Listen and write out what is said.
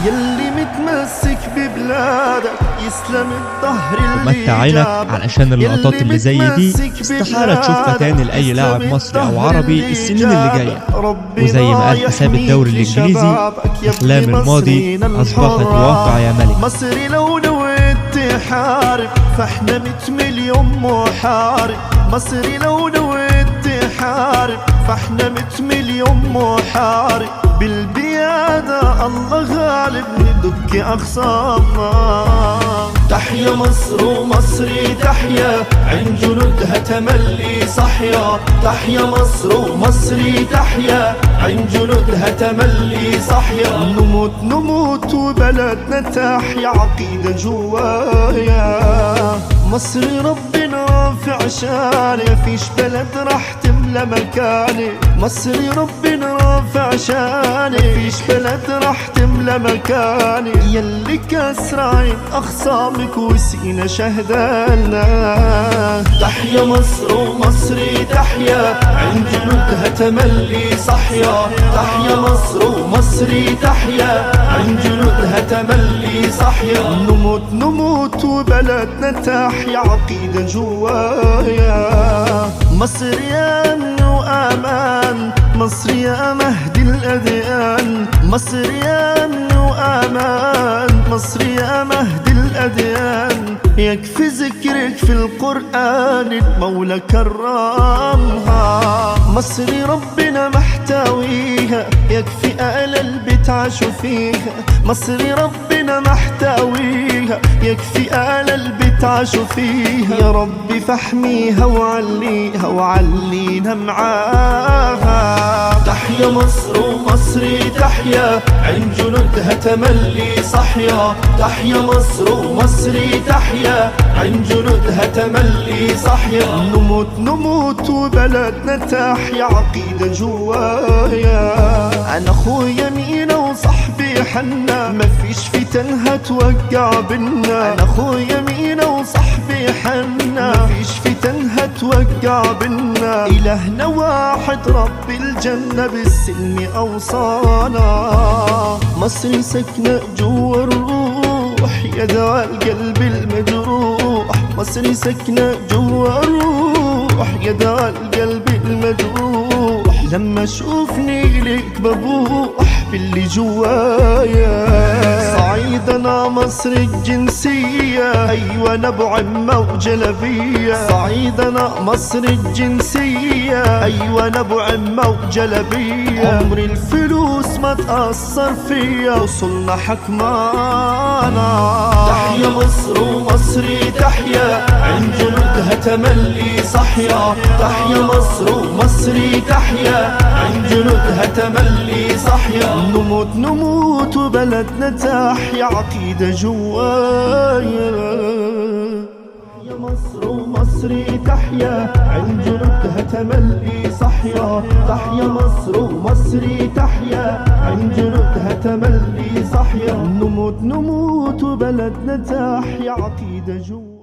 يلي متمسك ببلادك يسلم الظهر اللي ومتع عينك علشان اللقطات اللي زي دي استحالة تشوفها تاني لأي لاعب مصري أو عربي السنين اللي جاية. وزي ما قال حساب الدوري الإنجليزي: أحلام الماضي أصبحت واقع يا ملك. مصري لو نويت تحارب فاحنا 100 مليون محارب. مصري لو نويت تحارب فاحنا 100 مليون محارب. بالبيادة الله غالب ندك أخصامنا. تحيا مصر ومصري تحيا، عين جنودها تملي صحيا. تحيا مصر ومصري تحيا، عين جنودها تملي صحيا. نموت نموت وبلدنا تحيا، عقيدة جوايا. مصري ربنا رافع شاني، فيش بلد راح تملى مكاني. مصري ربنا رافع شاني، فيش بلد راح تملى مكاني. يلي كسر عين أخصامك وسينا شهدالنا. تحيا مصر ومصري تحيا، عين جنودها تملي صحيا. تحيا مصر ومصري تحيا، عين جنودها تملي صحيا. نموت نموت وبلدنا تحيا، عقيدة جوايا. مصر يا أمن وأمان، مصر يا مهدي الأديان. مصر يا أمن وأمان، مصر يا مهدي الأديان. يكفي ذكرك في القرآن، المولى كرمها. مصري ربنا محتويها، يكفي أهل البيت عاشوا فيها. مصري ربنا محتويها، يكفي أهل البيت عاشوا فيها. يا ربي فاحميها وعليها وعلينا معاها. تحيا مصر ومصري تحيا، عين جنودها تملي صحيا. تحيا مصر ومصري تحيا، عين جنودها تملي صحيا. نموت نموت وبلدنا تحيا، عقيدة جوايا. أنا أخويا مينا وصحبي حنا، ما فيش فتن هتوقع بينا. أنا أخويا مينا وصحبي حنا، ما فيش فتن هتوقع بينا. إلهنا واحد رب الجنة بالسلم أوصانا. مصري سكنة جوا الروح، يا دوا القلب المجروح. مصري سكنة جوا الروح، يا دوا القلب المجروح. لما اشوفني ليك ببوح باللي جوايا. صعيد انا مصر الجنسية، ايوه انا ابو عمة وجلبية. صعيد انا مصر الجنسية، ايوه انا ابو عمة وجلبية. عمري الفلوس ما تأثر فيا، وصلنا حكمانا. تحيا مصر ومصري تحيا، عين جنودها تملي صحيا. تحيا مصر ومصري تحيا، عين جنودها تملي صحيا. نموت نموت وبلدنا تحيا، عقيدة جوايا. يا مصر ومصري تحيا، عين جنودها تملي صحيا. تحيا مصر ومصري تحيا، عين جنودها تملي صحيا. نموت نموت وبلدنا تحيا، عقيدة جوايا.